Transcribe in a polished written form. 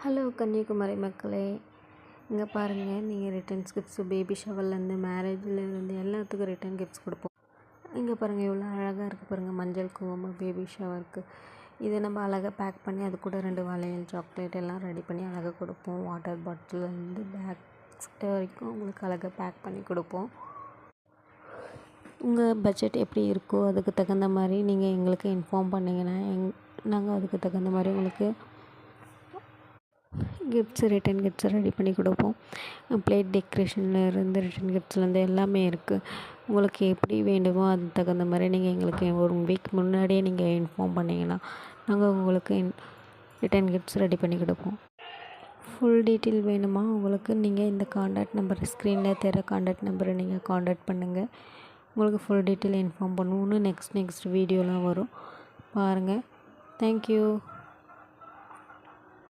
Hello Kanyakumari மக்களே, இங்கே பாருங்கள். நீங்கள் ரிட்டர்ன்ஸ் கிஃப்ட்ஸு பேபி ஷவர்லேருந்து மேரேஜ்லேருந்து எல்லாத்துக்கும் ரிட்டர்ன் கிஃப்ட்ஸ் கொடுப்போம். இங்கே பாருங்கள் எவ்வளோ அழகாக இருக்குது பாருங்கள். மஞ்சள் குங்குமம் பேபி ஷவருக்கு இதை நம்ம அழகாக பேக் பண்ணி அது கூட 2 வளையல் சாக்லேட் எல்லாம் ரெடி பண்ணி அழகாக கொடுப்போம். வாட்டர் பாட்டிலேருந்து பேக்ஸ் வரைக்கும் உங்களுக்கு அழகாக பேக் பண்ணி கொடுப்போம். உங்கள் பட்ஜெட் எப்படி இருக்கோ அதுக்கு தகுந்த மாதிரி நீங்கள் எங்களுக்கு இன்ஃபார்ம் பண்ணிங்கன்னா நாங்கள் அதுக்கு தகுந்த மாதிரி உங்களுக்கு ரிட்டன் கிஃப்ட்ஸை ரெடி பண்ணி கொடுப்போம். பிளேட் டெக்கரேஷன்லேருந்து ரிட்டன் கிஃப்ட்ஸ்லேருந்து எல்லாமே இருக்குது. உங்களுக்கு எப்படி வேண்டுமோ அதுக்கு தகுந்த மாதிரி நீங்கள் எங்களுக்கு 1 வீக் முன்னாடியே நீங்கள் இன்ஃபார்ம் பண்ணிங்கன்னா நாங்கள் உங்களுக்கு ரிட்டன் கிஃப்ட்ஸ் ரெடி பண்ணி கொடுப்போம். ஃபுல் டீட்டெயில் வேணுமா உங்களுக்கு, நீங்கள் இந்த காண்டாக்ட் நம்பர் ஸ்க்ரீனில் தர காண்டாக்ட் நம்பரை நீங்கள் காண்டாக்ட் பண்ணுங்கள். உங்களுக்கு ஃபுல் டீட்டெயில் இன்ஃபார்ம் பண்ணுவோன்னு நெக்ஸ்ட் வீடியோலாம் வரும் பாருங்கள். தேங்க்யூ.